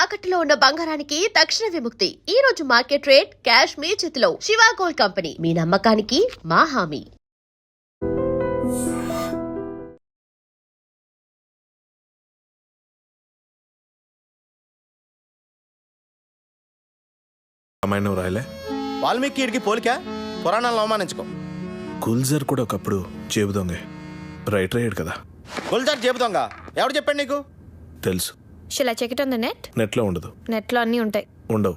తాకట్టులో ఉన్న బంగారానికి తక్షణ విముక్తి. ఈ రోజు మార్కెట్ రేట్ క్యాష్ మీ చేతిలో. శివ గోల్డ్ కంపెనీ, మీ నమ్మకానికి మా హామీ. రాయలే వాల్మీకి పోలిక పురాణాలను అవమానించుకో. గుల్జర్ కూడా ఒకప్పుడు జేబు దొంగే. రైటర్ అయ్యాడు కదా. గుల్జార్ జేబు దొంగ ఎవడు చెప్పాడు నీకు? తెలుసు. Shall I check it on the net? నెట్లో ఉండదు. నెట్లో అన్నీ ఉంటాయి. ఉండవు.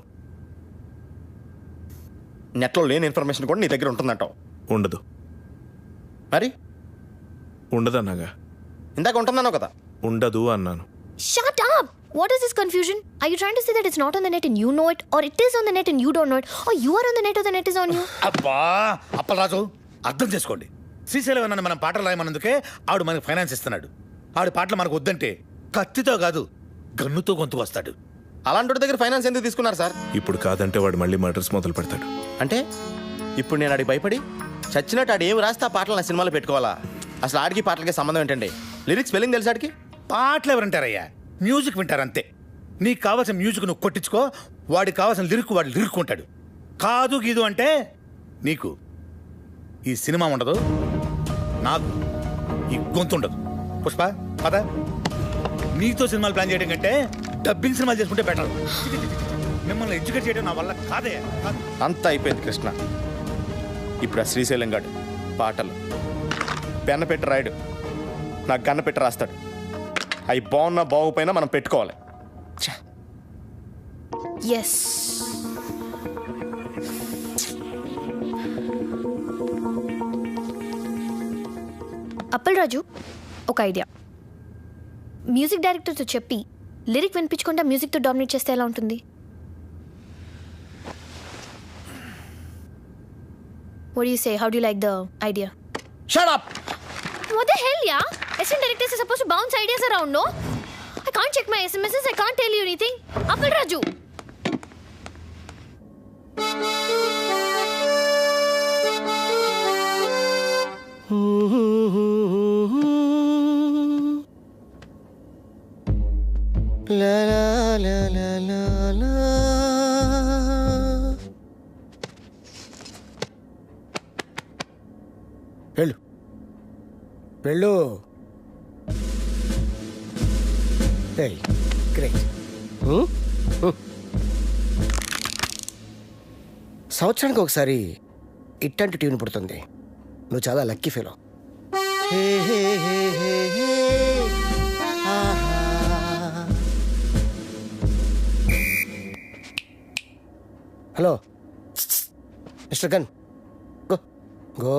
నెట్లో లేని ఇన్ఫర్మేషన్ కూడా నీ దగ్గర ఉంటుందంటావు. ఉండదు. మరి ఉండదు అన్నాగా. ఇందాక ఉంటుందన్నావు కదా. ఉండదు అన్నాను. Shut up! What is this confusion? Are you trying to say that it's not on the net and you know it, or it is on the net and you don't know it, or you are on the net or the net is on you? అబ్బా అప్పలరాజు, అర్థం చేసుకోండి. శ్రీశైలం అన్న మనం పాటలు రాయమన్నందుకే ఆవిడ మనకు finance ఇస్తున్నాడు. ఆవిడ పాటలు మనకు వద్దంటే కత్తితో కాదు గన్నుతో గొంతు వస్తాడు. అలాంటి దగ్గర ఫైనాన్స్ ఎందుకు తీసుకున్నారు సార్? ఇప్పుడు కాదంటే వాడు మళ్ళీ మర్డర్స్ మొదలు పెడతాడు. అంటే ఇప్పుడు నేను ఆడికి భయపడి చచ్చినట్టు ఆడు ఏం రాస్తే ఆ పాటలు నా సినిమాలో పెట్టుకోవాలా? అసలు ఆడికి పాటలకి సంబంధం ఏంటండి? లిరిక్స్ స్పెల్లింగ్ తెలుసు ఆడికి? పాటలు ఎవరంటారయ్యా, మ్యూజిక్ వింటారంతే. నీకు కావాల్సిన మ్యూజిక్ నువ్వు కొట్టించుకో, వాడికి కావాల్సిన లిరిక్ వాడు లిరుక్కుంటాడు. కాదు గీదు అంటే నీకు ఈ సినిమా ఉండదు, నాకు ఈ గొంతు ఉండదు. పుష్ప పద, నీతో సినిమాలు ప్లాన్ చేయడం కంటే డబ్బింగ్ సినిమాలు చేసుకుంటే బెటర్. మిమ్మల్ని ఎడ్యుకేట్ చేయడం నా వల్ల కాదే. అంతా అయిపోయింది కృష్ణ. ఇప్పుడు ఆ శ్రీశైలం గాడు పాటలు పెన్న పెట్టి రాయడు, నాకు గన్న పెట్టి రాస్తాడు. అవి బాగున్నా బాగుపోయినా మనం పెట్టుకోవాలి. Yes. అప్పలరాజు, ఒక ఐడియా. మ్యూజిక్ డైరెక్టర్తో చెప్పి లిరిక్ వినిపించకుండా మ్యూజిక్తో డామినేట్ చేస్తే ఎలా ఉంటుంది? What do you say? How do you like the idea? Shut up! What the hell, yeah? Assistant directors are supposed to bounce ideas around, no? I can't check my SMSs, I can't tell you anything. Appalraju! La la la la la la. వెళ్ళు వెళ్ళు. Great. సంవత్సరానికి ఒకసారి ఇట్టంటి tune పుడుతుంది. నువ్వు చాలా lucky fellow. Hello mister gun, go go.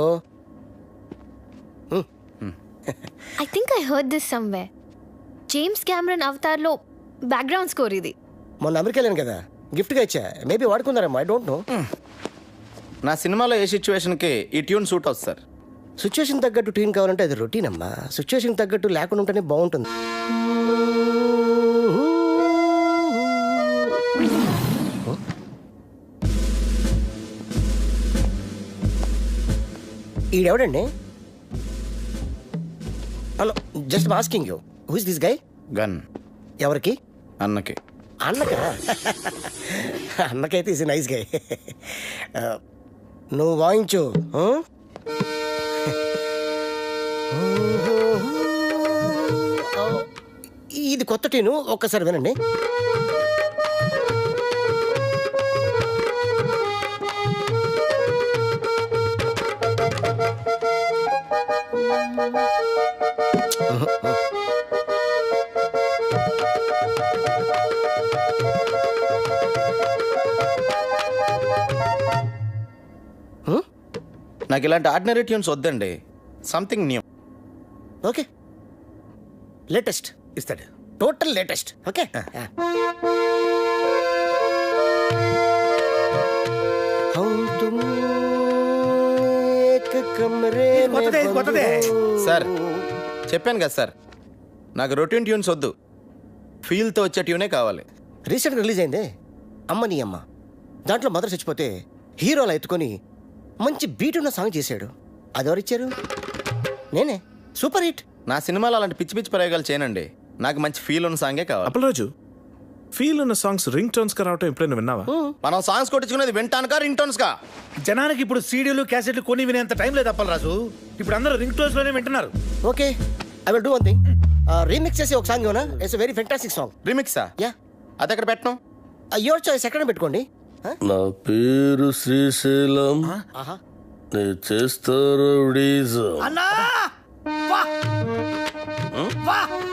I think I heard this somewhere. James Cameron అవతార్లో background score ఇది. మొన్న అమెరికా వెళ్ళాను కదా, గిఫ్ట్గా ఇచ్చా. మేబీ వాడుకున్నారేమో, ఐ డోంట్ నో. నా సినిమాలో ఏ సిచ్యువేషన్కి ఈ ట్యూన్ సూట్ అవుతుంది సార్. సిచ్యువేషన్ తగ్గట్టు ట్యూన్ కావాలంటే అది రొటీన్ అమ్మా. సిచ్యువేషన్ తగ్గట్టు లేకుండా ఉంటేనే బాగుంటుంది. ఈడెవడండి? Hello, just asking you, who is this guy? Gun ఎవరికి? అన్నకి. అన్నకా? అన్నకైతే ఈజ్ నైస్ గై. నువ్వు వాయించు. ఇది కొత్త టీను, ఒక్కసారి వినండి. నాకు ఇలాంటి ఆర్డినరీ ట్యూన్స్ వద్దండి, సంథింగ్ న్యూ. ఓకే, లేటెస్ట్ ఇస్తాడు. Total latest. ఓకే, సార్ చెప్పాను కదా సార్, నాకు రొటీన్ ట్యూన్స్ వద్దు, ఫీల్తో వచ్చే ట్యూనే కావాలి. రీసెంట్గా రిలీజ్ అయిందే అమ్మ నీ అమ్మ. దాంట్లో మదర్ చచ్చిపోతే హీరోలా ఎత్తుకొని మంచి బీట్ ఉన్న సాంగ్ చేశాడు. అదెవరిచ్చారు? నేనే. Super hit. నా సినిమాలో అలాంటి పిచ్చి పిచ్చి ప్రయోగాలు చేయనండి, నాకు మంచి ఫీల్ ఉన్న సాంగే కావాలి. అప్పలరాజు, ఫీల్ ఉన్న సాంగ్స్ రింగ్ టోన్స్ గా రావటం ఎప్పుడైనా విన్నావా? మనం సాంగ్స్ కొట్టించుకునేది వింటానుకా రింగ్ టోన్స్ కా? జనానికి ఇప్పుడు సీడీలు క్యాసెట్లు కొని వినేంత టైం లేదు అప్పలరాజు. ఇప్పుడు అందరూ రింగ్ టోన్స్ లోనే వింటున్నారు. Okay, I will do one thing. Remix చేసి ఒక సాంగ్ ఇవ్వనా? It's very fantastic song. రిమిక్సా? యా, అది ఎక్కడ పెట్టను? Your choice. ఎక్కడ పెట్టుకోండి. నా పేరు శ్రీశైలం, ఆహా, నే చేస్తారు అన్నా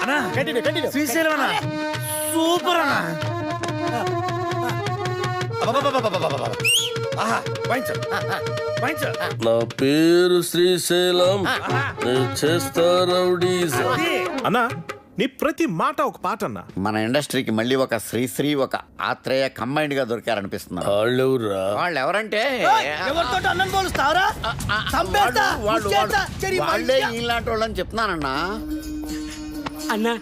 అన్నా, కంటిన్యూ కంటిన్యూ. శ్రీశైలం అన్నా, సూపర్ అన్నా. అబ్బబ్బబ్బబ్బబ్బబ్బబ్బ. ఆహా, వాయించు, వాయించు. నా పేరు శ్రీశైలం, నే చేస్తారు అన్నా నీ ప్రతి మాట ఒక పాట అన్నా. మన ఇండస్ట్రీకి మళ్ళీ ఒక శ్రీశ్రీ ఒక ఆత్రేయ కంబైన్డ్ గా దొరికారనిపిస్తున్నారు. వాళ్ళెవరా? వాళ్ళు ఎవరంటే ఎవరితో అన్నం పోలుస్తావరా? చంపేస్తా, ముచ్చేస్తా, చెరి వాళ్ళే మనిషి. ఇలాంటి వాళ్ళని చెప్తున్నానన్నా. అన్న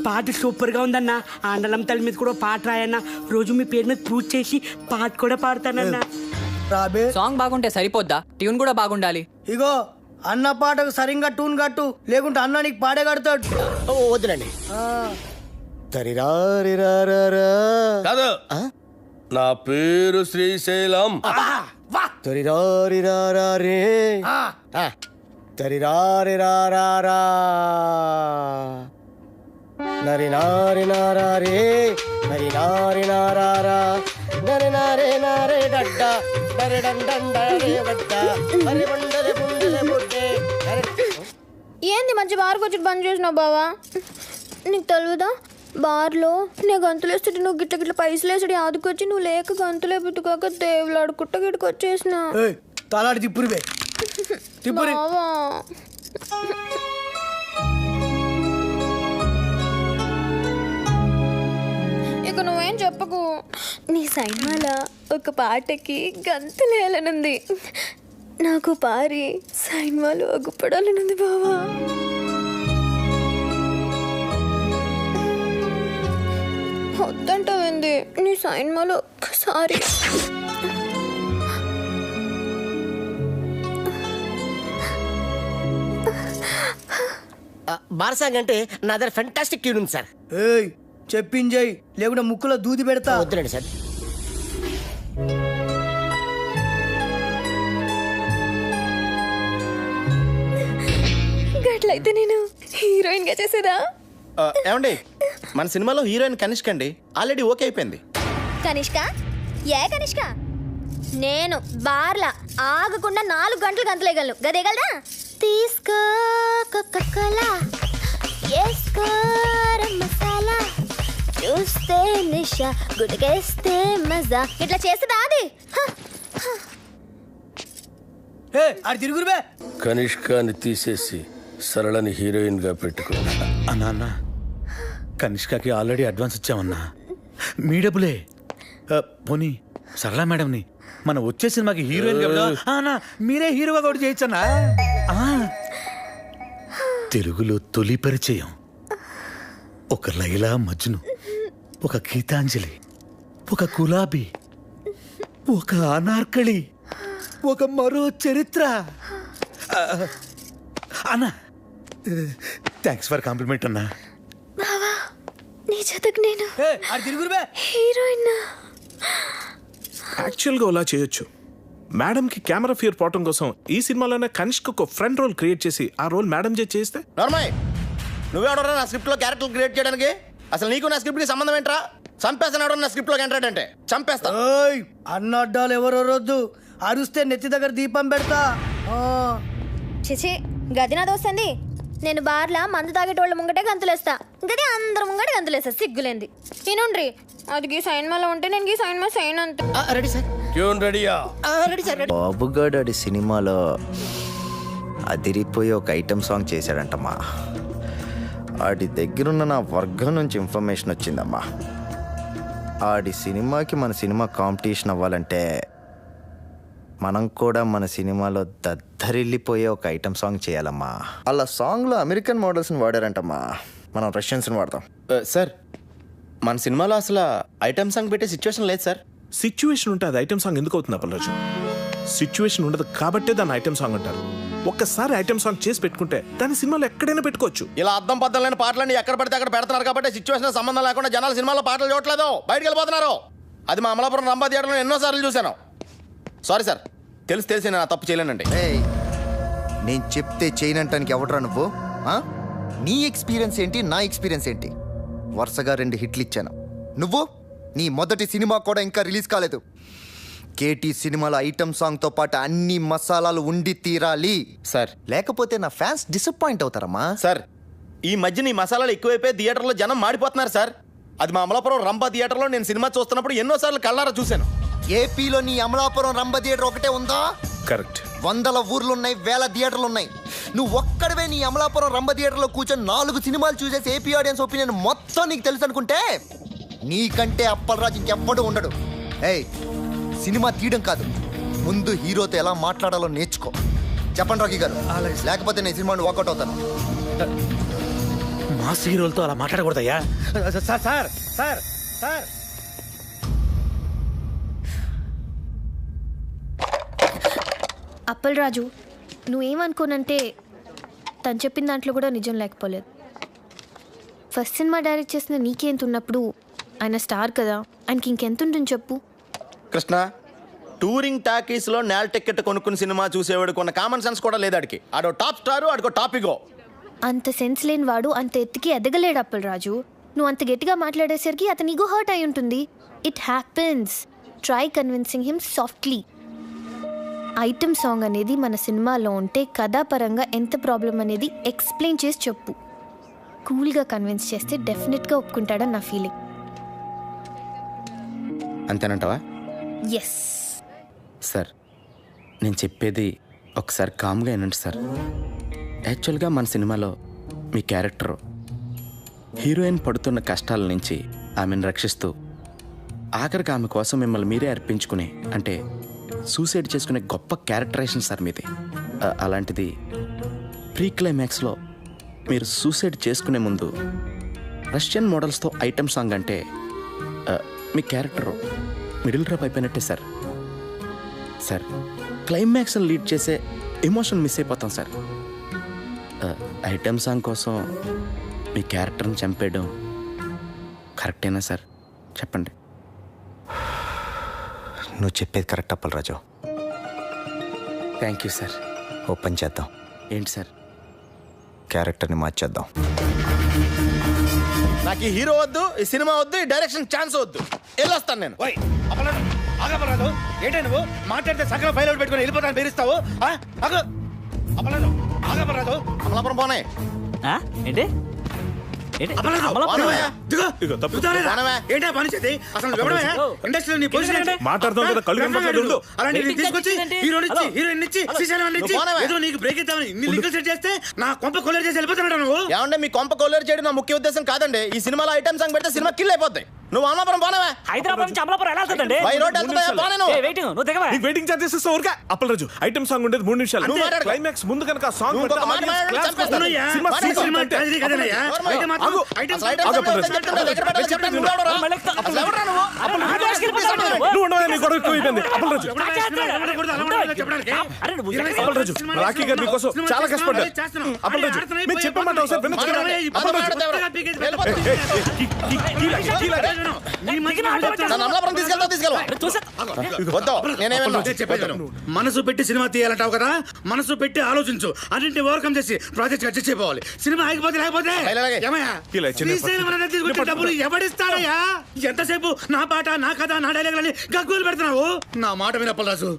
పాట సూపర్ గా ఉందన్న. ఆండలం తల్లి మీద కూడా పాట రాయన్న. రోజు మీ పేరు మీద పూజ చేసి పాట కూడా పాడతానన్న. రాబే సాంగ్ బాగుంటే సరిపోద్దా? ట్యూన్ కూడా బాగుండాలి. ఇగో అన్న పాటకు సరిగ్గా టూన్ కట్టు, లేకుంటే అన్న నీకు పాడే కడతాడు. ఓ వద్దులండి. తరిరారిరారా. కాదు, నా పేరు శ్రీశైలం. తరిరారిరారా రే. తరిరారిరారా. నరి నారి నారా రే. నరి నారి నారా. నరి నారే నారే డడ్డ. నరి డండ రే వడ్డ. నరి బండలే బుండలే బుడ్డే. ఏంది మంచి బార్కి వచ్చి బంద్ చేసినావు బావా? నీకు తెలియదా బార్లో నేను గంతులు వేస్తుంటే నువ్వు గిట్ల గిట్ల పైసలు వేసుడు ఆదుకొచ్చి నువ్వు లేక గంతులే పుట్టుకోక దేవులాడుకుంటా గిట్టుకు వచ్చేసిన తలాడి తిప్పురివే తిప్పురి. బావా ఇక నువ్వేం చెప్పకు. నీ సైన్మాల ఒక పాటకి గంతులేయాలనుంది. నాకు పారి సైన్మాలు అగుపడాలనుంది బావా. వద్దంటావేంది? నీ సైన్మాలో ఒక్కసారి బార్ సాంగ్ అంటే నా దగ్గర ఫెంటాస్టిక్ ట్యూన్ ఉంది సార్. ఏయ్ చెప్పింజయ్, లేకుంటే ముక్కులో దూది పెడతా. వద్దులండి సార్. గట్లయితే నేను హీరోయిన్ గా చేసేదా? ఏమండి, మన సినిమాలో హీరోయిన్ కనిష్క అండి. ఆల్రెడీ ఓకే అయిపోయింది. కనిష్క? ఏ కనిష్క? నేను బార్లా ఆగకుండా 4 గంటలు గంతలేయగలను. గదేగలదా? తీసుకో కోకోకోలా, వేసుకో మసాలా, చూస్తే నిషా, గుడికేస్తే మజా. ఇట్లా చేస్తుందా అది? ఆడి తిరుగురువే. కనిష్కాని తీసేసి సరళని హీరోయిన్ గా పెట్టుకో. అన్నా అన్నా, కనిష్కకి ఆల్రెడీ అడ్వాన్స్ ఇచ్చామన్నా. మీ డబ్బులే. పోనీ సరళ మేడంని మన వచ్చే సినిమాకి హీరోయిన్ గా మీరే హీరోగా కూడా చేయొచ్చన్నా. తెలుగులో తొలి పరిచయం ఒక లైలా మజ్ను, ఒక గీతాంజలి, ఒక గులాబీ, ఒక అనార్కళి, ఒక మరో చరిత్ర. అన్నా థ్యాంక్స్ ఫర్ కాంప్లిమెంట్ అన్నా. బావా నీ జతకు నేను ఆడి తిరుగురువే. హీరోయిన్. యాక్చువల్గా అలా చేయొచ్చు. మేడంకి కెమెరా ఫియర్ పోవటం కోసం ఈ సినిమాలోనే కనిష్క ఒక ఫ్రెండ్ రోల్ క్రియేట్ చేసి ఆ రోల్ మేడం చేస్తే. నార్మల్, నువ్వెవడరా నా స్క్రిప్ట్ లో క్యారెక్టర్ క్రియేట్ చేయడానికి? అసలు నీకు నా స్క్రిప్ట్ కి సంబంధం ఏంట్రా? చంపేస్తాడు నా స్క్రిప్ట్ లో ఎంటర్టైన్ అంటే చంపేస్తా. అన్న అడ్డాలు ఎవరో రొద్దు, అరుస్తే నెత్తి దగ్గర దీపం పెడతా. చిచి గది నా దోస్తంది. నేను బార్లా మందు తాగేటోళ్ళ ముంగటే గంతులేస్తా, గది అందరు ముంగటే గంతులేస్తా. సిగ్గులేంది. ఈనుండ్రి, అది గీ సైన్మాలో ఉంటే నేను గీ సైన్మా సైన్ అంతే. Ready sir. ట్యూన్ రెడీయా? Ready sir. రెడీ. బాబుగాడు ఆడి సినిమాలో అదిరిపోయి ఒక ఐటమ్ సాంగ్ చేశాడంటమ్మా. ఆడి దగ్గరున్న నా వర్గం నుంచి ఇన్ఫర్మేషన్ వచ్చిందమ్మా. ఆడి సినిమాకి మన సినిమా కాంపిటీషన్ అవ్వాలంటే మనం కూడా మన సినిమాలో దద్దరిల్లిపోయే ఒక ఐటమ్ సాంగ్ చేయాలమ్మా. అలా సాంగ్లో అమెరికన్ మోడల్స్ని వాడారంటమ్మా, మనం రష్యన్స్ని వాడతాం. సార్, మన సినిమాలో అసలు ఐటమ్ సాంగ్ పెట్టే సిచ్యువేషన్ లేదు సార్. సిచ్యువేషన్ ఉంటే అది ఐటమ్ సాంగ్ ఎందుకు అవుతుంది అప్పలరాజు? సిచ్యువేషన్ ఉండదు కాబట్టే దాన్ని ఐటమ్ సాంగ్ అంటారు. ఒక్కసారి ఐటమ్ సాంగ్ చేసి పెట్టుకుంటే దాని సినిమాలో ఎక్కడైనా పెట్టుకోవచ్చు. ఇలా అర్థం పద్ధతి లేని పాటలన్నీ ఎక్కడ పడితే అక్కడ పెడుతున్నారు కాబట్టి సిచ్యువేషన్ సంబంధం లేకుండా జనాలు సినిమాలో పాటలు చూడట్లేదు, బయటకు వెళ్ళిపోతున్నారు. అది మా అమలాపురం రంభా థియేటర్లో ఎన్నోసార్లు చూశాను. సారీ సార్, తెలిసి నేను తప్పు చేయలేనండి. నేను చెప్తే చేయనంటానికి ఎవడరా నువ్వు? ఆ? నీ ఎక్స్పీరియన్స్ ఏంటి, నా ఎక్స్పీరియన్స్ ఏంటి? వరుసగా 2 హిట్లు ఇచ్చాను. నువ్వు నీ మొదటి సినిమా కూడా ఇంకా రిలీజ్ కాలేదు. కేటీ సినిమాలో ఐటమ్ సాంగ్తో పాటు అన్ని మసాలాలు ఉండి తీరాలి సార్. లేకపోతే నా ఫ్యాన్స్ డిసప్పాయింట్ అవుతారమ్మా. సార్, ఈ మధ్య నీ మసాలాలు ఎక్కువైపోయి థియేటర్లో జనం మాడిపోతున్నారు సార్. అది మా అమలాపురం రంభా థియేటర్లో నేను సినిమా చూస్తున్నప్పుడు ఎన్నోసార్లు కళ్ళారా చూశాను. ఏపీలో నీ అమలాపురం రంభ థియేటర్ ఒకటే ఉందా? కరెక్ట్. 100 ఊర్లున్నాయి, 1000 థియేటర్లు ఉన్నాయి. నువ్వు ఒక్కడవే నీ అమలాపురం రంభ థియేటర్లో కూర్చొని 4 సినిమాలు చూసేసి ఏపీ ఆడియన్స్ ఒపీనియన్ మొత్తం నీకు తెలుసు అనుకుంటే నీకంటే అప్పలరాజు ఇంకెవ్వడు ఉండడు. ఏయ్, సినిమా తీయడం కాదు, ముందు హీరోతో ఎలా మాట్లాడాలో నేర్చుకో. చెప్పండి రాకీ గారు, లేకపోతే నేను సినిమాని వాకౌట్ అవుతాను. మాస్ హీరోలతో అలా మాట్లాడకూడదయ్యా. Sir sir sir sir Appalaraju, నువ్వేమనుకోనంటే తను చెప్పిన దాంట్లో కూడా నిజం లేకపోలేదు. ఫస్ట్ సినిమా డైరెక్ట్ చేసిన నీకెంత ఉన్నప్పుడు ఆయన స్టార్ కదా, ఆయనకి ఇంకెంత ఉంటుంది చెప్పు. కృష్ణ, టూరింగ్ టాకీస్లో నేల టికెట్ కొనుక్కుని సినిమా చూసేవాడు కొన్న కామన్ సెన్స్ కూడా లేదు. ఆడికి ఆడో టాప్ స్టారు, ఆడికో టాపిగో. అంత సెన్స్ లేని వాడు అంత ఎత్తుకి ఎదగలేడు అప్పలరాజు. నువ్వు అంత గట్టిగా మాట్లాడేసరికి అతని ఈగో హర్ట్ అయి ఉంటుంది. It happens. Try convincing him softly. Item song అనేది మన సినిమాలో ఉంటే కథాపరంగా ఎంత ప్రాబ్లం అనేది ఎక్స్ప్లెయిన్ చేసి చెప్పు. కూల్గా కన్విన్స్ చేస్తే డెఫినెట్గా ఒప్పుకుంటాడని నా ఫీలింగ్. అంతేనంటావా? ఎస్ సార్, నేను చెప్పేది ఒకసారి కామ్గా వినండి సార్. యాక్చువల్గా మన సినిమాలో మీ క్యారెక్టర్ హీరోయిన్ పడుతున్న కష్టాల నుంచి ఆమెను రక్షిస్తూ ఆఖరికి ఆమె కోసం మిమ్మల్ని మీరే అర్పించుకునే, అంటే సూసైడ్ చేసుకునే గొప్ప క్యారెక్టరైజేషన్ సార్ మీది. అలాంటిది ప్రీ క్లైమాక్స్లో మీరు సూసైడ్ చేసుకునే ముందు రష్యన్ మోడల్స్తో ఐటమ్ సాంగ్ అంటే మీ క్యారెక్టర్ మిడిల్ డ్రాప్ అయిపోయినట్టే సార్. సార్, క్లైమాక్స్ని లీడ్ చేసే ఎమోషన్ మిస్ అయిపోతాం సార్. ఐటమ్ సాంగ్ కోసం మీ క్యారెక్టర్ని చంపేయడం కరెక్టేనా సార్? చెప్పండి. నువ్వు చెప్పేది correct Appalaraju. Thank you sir. Open చేద్దాం. ఏంటి సార్? క్యారెక్టర్ని మార్చేద్దాం. నాకు ఈ హీరో వద్దు, ఈ సినిమా వద్దు, ఈ డైరెక్షన్ ఛాన్స్ వద్దు. వెళ్ళొస్తాను నేను. ఆగపరాదు, ఏంటంటే నువ్వు మాట్లాడితే సగం ఫైల్ అవుట్ పెట్టుకుని వెళ్ళిపోతాను బెదిరిస్తావు? అపరాదు, ఆగపరాదు. అమలాపురం పోనే ఏంటి ఏంటా పని చేతి? అసలు ఇండస్ట్రీలో నీ పొజిషన్ ఏంటి? మాట్లాడుతాం కదా, కళ్ళు కనపడలేదు. అలాంటి తీసుకొచ్చి హీరోయిన్ ఇచ్చి శ్రీశైలం ఇచ్చి ఏదో నీకు బ్రేక్ ఇద్దామని ఇన్ని లింకులు సెట్ చేస్తే నా కొంప కొల్లేరు చేసి వెళ్ళిపోతున్నాడు నువ్వు. ఏమంటే మీ కొంప కొల్లేరు చేయడం నా ముఖ్య ఉద్దేశం కాదండి. ఈ సినిమాలో ఐటమ్ సాంగ్ పెడితే సినిమా కిల్ అయిపోతాయి. నువ్వు అమలాపురం పోనవా? హైదరాబాద్ నుంచి అమలాపురం ఎలా వెళ్తుందండి? బై రోడ్ వెళ్తుందా? పోనే నువ్వు. నువ్వు దిగవా? నీకు వెయిటింగ్ చార్జెస్ ఇస్తా ఊరికే. అప్పలరాజు, ఐటమ్ సాంగ్ ఉండేది 3 నిమిషాలు. నువ్వు మాట్లాడు. క్లైమాక్స్ ముందు కనుక సాంగ్ నువ్వు పెడితే ఒక మాట audience మాట్లాడు, claps చంపేస్తాను. కొడతారు. అవునయ్యా, సినిమా సినిమా సీక్వెన్స్ అంటే ట్రాజడీ కదనయ్యా. అయితే మాత్రం ఆగు. ఐటమ్ అసలు ఐటమ్ సాంగ్ అప్పలరాజు. దగ్గర పెట్టాలి, చెప్పండి. నువ్వు ఎవడురా? అసలు ఎవడురా నువ్వు? నువ్వు ఉండవా? నీ గొడవ ఎక్కువైపోయింది. అప్పలరాజు, అరే నువ్వు అప్పలరాజు, రాఖీ గారు నీకోసం చాలా కష్టపడ్డారు. అప్పలరాజు, మీరు చెప్పే మాట ఒకసారి వినొచ్చు కదా? నన్ను అమలాపురం తీసుకెళ్తావా? వద్దు, నేనేమన్నా మనసు పెట్టి సినిమా తీయాలంటావు కదా, మనసు పెట్టి ఆలోచించు, అన్నింటిని ఓవర్కమ్ చేసి ప్రాజెక్ట్ అడ్జస్ట్ చేయపోవాలి. సినిమా ఆగిపోతే లేకపోతే ఏమయ్యా? శ్రీశైలం అనేది తీసుకొచ్చే డబ్బులు ఎవడిస్తాడయ్యా? ఎంతసేపు నా పాట, నా కథ, నా డైలాగులని గగ్గోలు పెడుతున్నావు. నా మాట వినప్పలరాజు,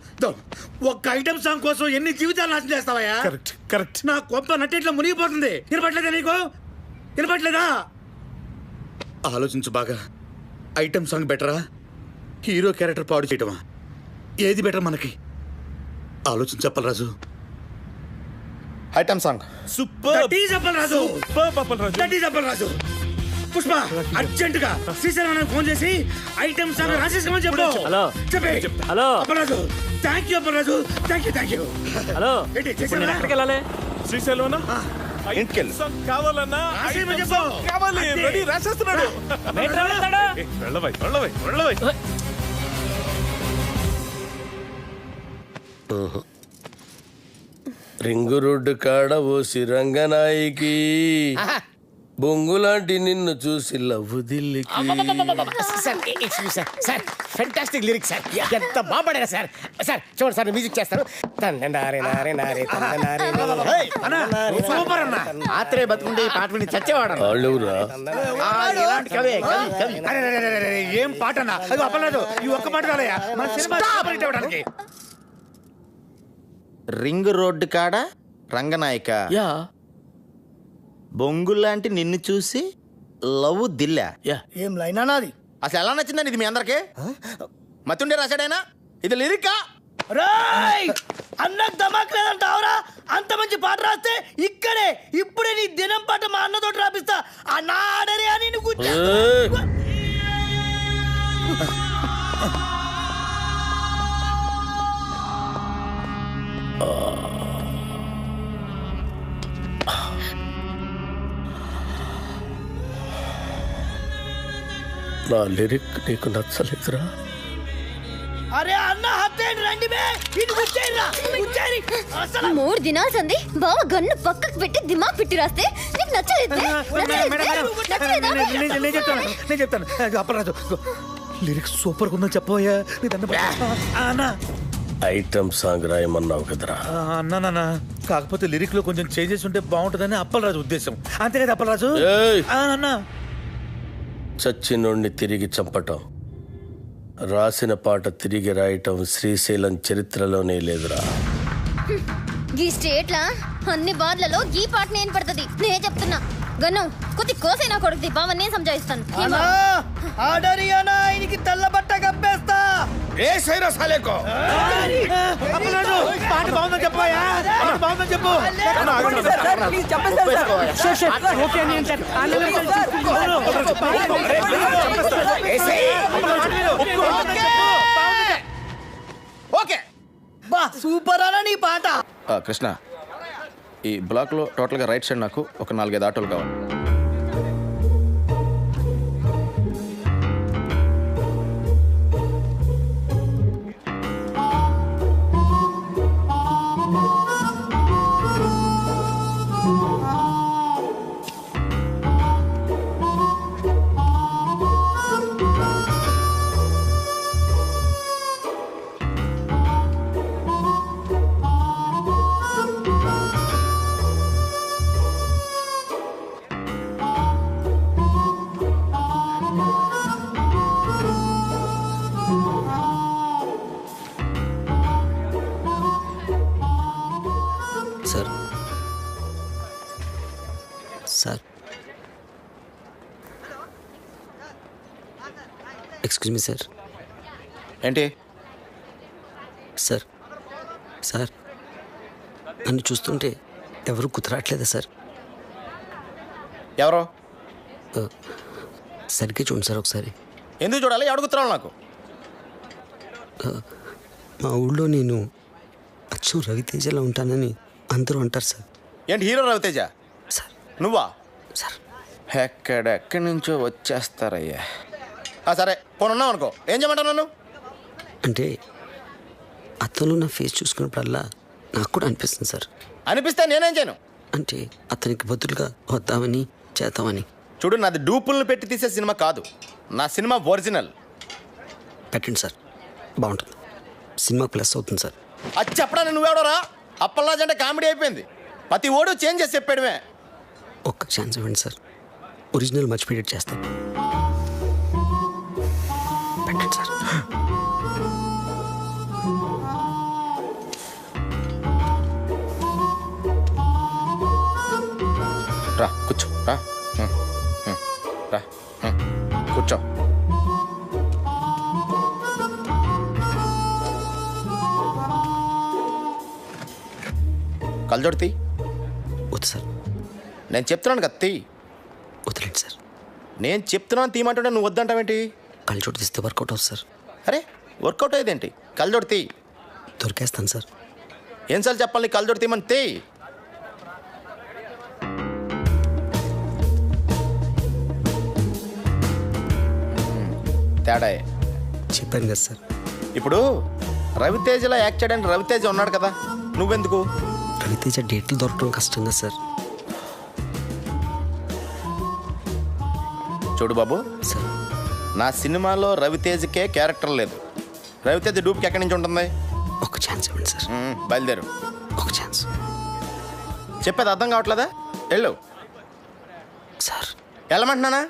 ఒక్క ఐటమ్ సాంగ్ కోసం ఎన్ని జీవితాలు నాశనం చేస్తావయ్యా? కరెక్ట్. నా కొంప నట్టేట్లో మునిగిపోతుంది. వినపట్లేదా నీకు? వినపట్లేదా? ఆలోచించు బాగా. ఐటమ్ సాంగ్ బెటరా, హీరో క్యారెక్టర్ పాడు చేయటమా? ఏది బెటర్ మనకి? ఆలోచించు Appalaraju. Item song super. That is Appalaraju. Super Appalaraju. That is Appalaraju. Pushpa, urgent గా శ్రీశైలం ఫోన్ చేసి ఐటమ్ సాంగ్ రాసేసుకోమని చెప్పు. హలో. చెప్పే. Hello. Appalaraju, thank you Appalaraju, thank you. Hello. ఏంటి ఇప్పుడు నేను చేసావా? ఎక్కడికి వెళ్ళాలి? శ్రీశైలం ఇంటికెళ్ళు. కావాలన్నా రాసేయమని చెప్పు. కావాలి. అంతే. రెడీ, రాసేస్తున్నాడు. మెట్రో వెళ్తాడు. వెళ్ళవై. రింగు రోడ్డు కాడ ఓ సిరంగనాయికి బొంగులాంటి నిన్ను చూసి లవ్వు దిల్లికి. సార్ ఫెంటాస్టిక్ లిరిక్స్ సార్, ఎంత బాగుపడారా సార్. సార్ చూడండి సార్, మ్యూజిక్ చేస్తారు. సూపర్ అన్న. ఆత్రేయ బతుకుంటే ఈ పాట విని చచ్చేవాడు. వాళ్ళెవరా? ఇలాంటి కవి కవి కవి. అరే, ఏం పాట అన్న? అది అప్పలేదు. ఈ ఒక్క పాట రాలయ్యా మన సినిమా సూపర్ హిట్ అవ్వడానికి. రింగ్ రోడ్డు కాడ రంగనాయక, యా బొంగులాంటి నిన్ను చూసి లవ్ దిల్లా. ఏం లైన్ అన్నది? అసలు ఎలా నచ్చిందండి ఇది మీ అందరికి? మతుండే రాశాడైనా ఇది లిరికా? రాయ్ అన్నకు దమాక్ లేదంటావురా? అంత మంచి పాట రాస్తే ఇక్కడే ఇప్పుడే నీ దినం పాట మా అన్నతోటి రాపిస్తా. ఆ నా ఆడరే అని నువ్వు నా లిరిక్ నీకు నచ్చలేదురా? అరే అన్న హత్తేండి రండి బే, ఇది ఉచ్చేయరా ఉచ్చేరి. అసలు 3 దినాలు సంది బావ గన్ను పక్కకు పెట్టి దిమాగ్ పెట్టి రాస్తే నీకు నచ్చలేదు. నేను చెప్తాను. అప్పరాజు లిరిక్స్ సూపర్ ఉందని చెప్పబోయా. అన్న ఐటమ్ సాంగ్ రాయమన్నావు కదరా? అన్నానా, కాకపోతే లిరిక్ లో కొంచెం చేంజెస్ ఉంటే బాగుంటుందని అప్పలరాజు ఉద్దేశం. అంతే కదా అప్పలరాజు? ఏయ్! అన్నా చచ్చినోడిని తిరిగి చంపటం, రాసిన పాట తిరిగి రాయటం శ్రీశైలం చరిత్రలోనే లేదురా. ఈ స్టేట్లా అన్ని బార్లలో ఈ పాట నేను పడుతుంది. నేను చెప్తున్నా గన్ను కొద్ది కోసైనా కొడుకుది బావ, నేను సంజాయిస్తాను. ఆడరి అన్న ఆయనకి తెల్ల బట్ట కప్పేస్తా. అప్పలరాజు పాట బాగుందని చెప్పబోయా. బాగుందని చెప్పు. ఓకే బా సూపర్ అన్న నీ పాట. కృష్ణ, ఈ బ్లాక్లో టోటల్గా రైట్ సైడ్ నాకు ఒక 4-5 ఆటోలు కావాలి. Sir excuse me sir. ఏంటి సార్? సార్ నన్ను చూస్తుంటే ఎవరు కుదరట్లేదా సార్? ఎవరో సరిగ్గా చూడండి సార్ ఒకసారి. ఎందుకు చూడాలి? ఎవడు కుత్రాలు నాకు? మా ఊళ్ళో నేను అచ్చు రవితేజలో ఉంటానని అందరూ అంటారు సార్. ఏంటి హీరో రవితేజ? సార్ నువ్వా? సార్ ఎక్కడెక్కడి నుంచో వచ్చేస్తారయ్యా. సరే పోను ఉన్నావు అనుకో, ఏం చేయమంటావు నన్ను? అంటే అతను నా ఫేస్ చూసుకున్నప్పుడల్లా నాకు కూడా అనిపిస్తుంది సార్. అనిపిస్తే నేనేం చేయను? అంటే అతనికి బదులుగా వద్దామని చేద్దామని. చూడు, నాది డూపుల్ని పెట్టి తీసే సినిమా కాదు, నా సినిమా ఒరిజినల్. పెట్టండి సార్, బాగుంటుంది. సినిమా ప్లస్ అవుతుంది సార్. అది చెప్పడానికి నువ్వెవడోరా? అప్పల్లాజ్ అంటే కామెడీ అయిపోయింది. ప్రతి ఓడు చేంజ్ చేసి చెప్పాడమే. ఒక్క ఛాన్స్ ఇవ్వండి సార్, ఒరిజినల్ మర్చిపోయేట్ చేస్తాను. పెట్టండి సార్. రా కూర్చో, రా రా కూర్చో. కళ్ళజోడు తీ. వద్దు సార్. నేను చెప్తున్నాను కదా, తీ. వదిలేండి సార్. నేను చెప్తున్నాను తీయమంటుంటే నువ్వు వద్దంటావేంటి? కళ్ళజోడు తీస్తే వర్కౌట్ అవుతుంది సార్. అరే వర్కౌట్ అయ్యేదేంటి? కళ్ళజోడు తీ. దొరికేస్తాను సార్. ఏం సార్లు చెప్పాలి? కళ్ళజోడు తీయమని తీ. తేడా చెప్పాను కదా సార్. ఇప్పుడు రవితేజలో యాక్ట్ చేయడానికి రవితేజ ఉన్నాడు కదా, నువ్వెందుకు? రవితేజ డేట్లు దొరకడం కష్టం కదా సార్. చూడు బాబు, సార్ నా సినిమాలో రవితేజకే క్యారెక్టర్ లేదు. రవితేజ డూప్కి ఎక్కడి నుంచి ఉంటుంది? ఒక ఛాన్స్ ఇవ్వండి సార్. బయలుదేరు. ఒక ఛాన్స్. చెప్పేది అర్థం కావట్లేదా? వెళ్ళు సార్. వెళ్ళమంటున్నానా?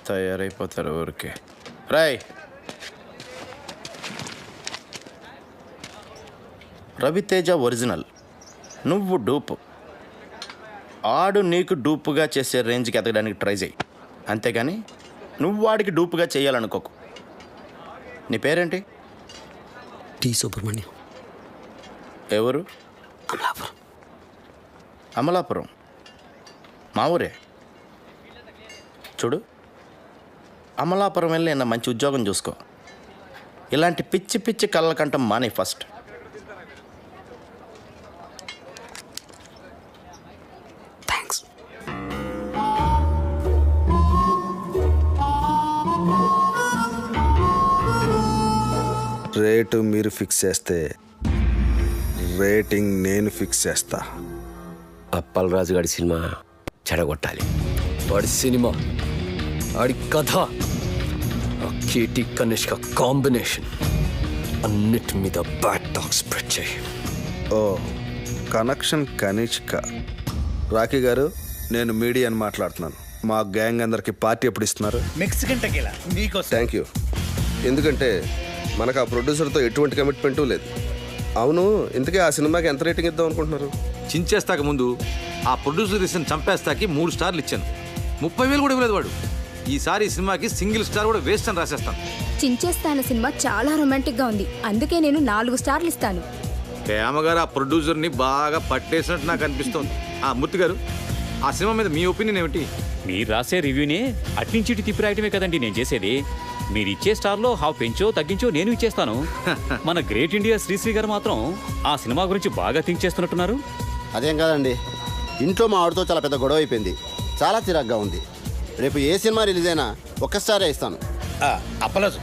తయారైపోతారు ఊరికే. రాయ్, రవితేజ ఒరిజినల్, నువ్వు డూపు. ఆడు నీకు డూపుగా చేసే రేంజ్కి ఎదగడానికి ట్రై చేయి, అంతేగాని నువ్వు వాడికి డూపుగా చేయాలనుకోకు. నీ పేరేంటి? టి సుబ్రహ్మణ్యం. ఎవరు? అమలాపురం. అమలాపురం మా ఊరే. చూడు, అమలాపురం వెళ్ళి నిన్న మంచి ఉద్యోగం చూసుకో. ఇలాంటి పిచ్చి పిచ్చి కళ్ళ కంటం మానే ఫస్ట్. థ్యాంక్స్. రేటు మీరు ఫిక్స్ చేస్తే రేటింగ్ నేను ఫిక్స్ చేస్తా. అప్పలరాజు గారి సినిమా చెడగొట్టాలి. వాడి సినిమా, వాడి కథ, ఆ కేటీ కనిష్క కాంబినేషన్ అన్నిటి మీద బ్యాడ్ టాక్ స్ప్రెడ్ చేయి. ఓ కనెక్షన్ కనిష్క. రాఖీ గారు, నేను మీడియాని మాట్లాడుతున్నాను. మా గ్యాంగ్ అందరికి పార్టీ ఎప్పుడు ఇస్తున్నారు? మెక్సికన్ టెకీలా నీకోసం. Thank you. ఎందుకంటే మనకు ఆ ప్రొడ్యూసర్తో ఎటువంటి కమిట్మెంటు లేదు. అవును, ఇంతకీ ఆ సినిమాకి ఎంత రేటింగ్ ఇద్దాం అనుకుంటున్నారు? చించేస్తాక ముందు ఆ ప్రొడ్యూసర్ ఇచ్చిన చంపేస్తాకి 3 స్టార్లు ఇచ్చాను. 30,000 కూడా ఇవ్వలేదు వాడు. ఈసారి ఈ సినిమాకి సింగిల్ స్టార్ కూడా వేస్ట్ అని రాసేస్తాను. చించేస్తాను సినిమా చాలా రొమాంటిక్ గా ఉంది, అందుకే నేను 4 స్టార్లు ఇస్తాను. హేమగారు ఆ ప్రొడ్యూసర్ని బాగా పట్టేసినట్టు నాకు అనిపిస్తోంది. మూర్తి గారు, ఆ సినిమా మీద మీ ఒపీనియన్ ఏమిటి? మీరు రాసే రివ్యూని అట్నుంచి ఇటు తిప్పి రాయటమే కదండి నేను చేసేది. మీరు ఇచ్చే స్టార్లో హాఫ్ పెంచో తగ్గించో నేను ఇచ్చేస్తాను. మన గ్రేట్ ఇండియా శ్రీశ్రీ గారు మాత్రం ఆ సినిమా గురించి బాగా థింక్ చేస్తున్నట్టున్నారు. అదేం కాదండి, ఇంట్లో మా ఆవిడతో చాలా పెద్ద గొడవ అయిపోయింది. చాలా చిరాగ్గా ఉంది. రేపు ఏ సినిమా రిలీజ్ అయినా 1 స్టారే ఇస్తాను. అప్పలాజు,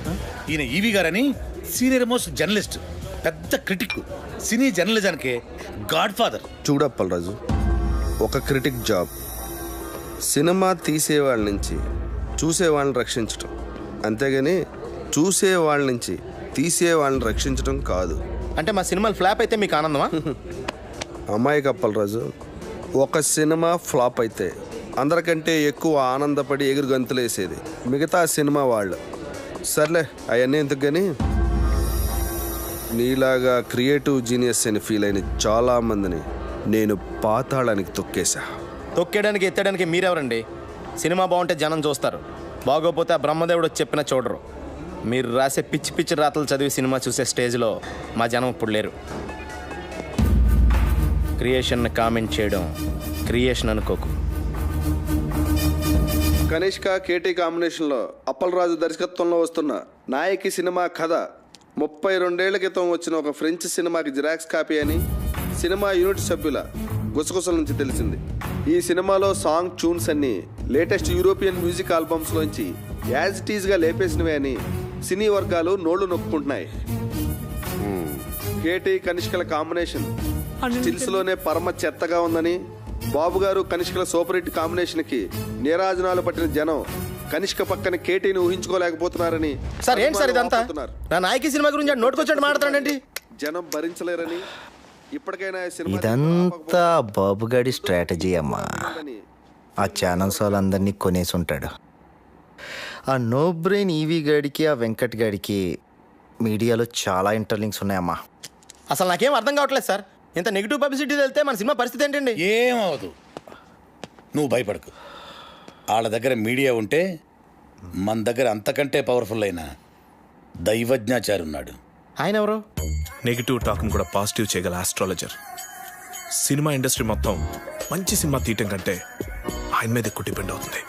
ఈయన ఈవి గారని సీనియర్ మోస్ట్ జర్నలిస్ట్, పెద్ద క్రిటిక్, సినీ జర్నలిజానికి గాడ్ ఫాదర్. చూడప్పలరాజు, ఒక క్రిటిక్ జాబ్ సినిమా తీసేవాళ్ళ నుంచి చూసేవాళ్ళని రక్షించటం, అంతేగాని చూసేవాళ్ళ నుంచి తీసేవాళ్ళని రక్షించడం కాదు. అంటే మా సినిమాలు ఫ్లాప్ అయితే మీకు ఆనందమా? అమ్మాయి కప్పలరాజు, ఒక సినిమా ఫ్లాప్ అయితే అందరికంటే ఎక్కువ ఆనందపడి ఎగురు గంతులేసేది మిగతా సినిమా వాళ్ళు. సర్లే, అవన్నీ ఎందుకు కానీ నీలాగా క్రియేటివ్ జీనియస్ అని ఫీల్ అయిన చాలామందిని నేను పాతాళానికి తొక్కేశా. తొక్కేయడానికి ఎత్తడానికి మీరెవరండి? సినిమా బాగుంటే జనం చూస్తారు, బాగోపోతే ఆ బ్రహ్మదేవుడు వచ్చి చెప్పినా చూడరు. మీరు రాసే పిచ్చి పిచ్చి రాతలు చదివి సినిమా చూసే స్టేజ్లో మా జనం ఇప్పుడు లేరు. క్రియేషన్ని కామెంట్ చేయడం క్రియేషన్ అనుకోకు. కనిష్క కేటీ కాంబినేషన్లో అప్పలరాజు దర్శకత్వంలో వస్తున్న నాయకి సినిమా కథ 32 ఏళ్ల క్రితం వచ్చిన ఒక ఫ్రెంచ్ సినిమాకి జిరాక్స్ కాపీ అని సినిమా యూనిట్ సభ్యుల గుసగుసల నుంచి తెలిసింది. ఈ సినిమాలో సాంగ్ ట్యూన్స్ అన్ని లేటెస్ట్ యూరోపియన్ మ్యూజిక్ ఆల్బమ్స్లోంచి యాజ్ ఇట్ ఈజ్గా లేపేసినవే అని సినీ వర్గాలు నోళ్లు నొక్కుకుంటున్నాయి. కేటీ కనిష్కల కాంబినేషన్ స్టిల్స్లోనే పరమ చెత్తగా ఉందని, బాబు గారు కనిష్కల సూపర్ హిట్ కాంబినేషన్కి నీరాజనాలు పట్టిన జనం కనిష్క పక్కన కేటీని ఊహించుకోలేకపోతున్నారని. సార్ ఏంటి సార్ ఇదంతా? నా నాయకి సినిమా గురించి నోటుకొచ్చాడు మాట్లాడండి. జనం భరించలేరని ఇప్పటికైనా ఇదంతా బాబుగాడి స్ట్రాటజీ అమ్మా. ఆ ఛానల్స్ వాళ్ళందరినీ కొనేసి ఉంటాడు. ఆ నో బ్రెయిన్ ఈవీ గాడికి ఆ వెంకట్ గాడికి మీడియాలో చాలా ఇంటర్లింక్స్ ఉన్నాయమ్మా. అసలు నాకేం అర్థం కావట్లేదు సార్. ఇంత నెగిటివ్ పబ్లిసిటీ వెళ్తే మన సినిమా పరిస్థితి ఏంటండి? ఏమవదు, నువ్వు భయపడకు. వాళ్ళ దగ్గర మీడియా ఉంటే మన దగ్గర అంతకంటే పవర్ఫుల్ అయిన దైవజ్ఞాచారి ఉన్నాడు. ఆయన ఎవరు? నెగిటివ్ టాక్ను కూడా పాజిటివ్ చేయగల ఆస్ట్రాలజర్. సినిమా ఇండస్ట్రీ మొత్తం మంచి సినిమా తీయటం కంటే ఆయన మీద ఎక్కువ డిపెండ్ అవుతుంది.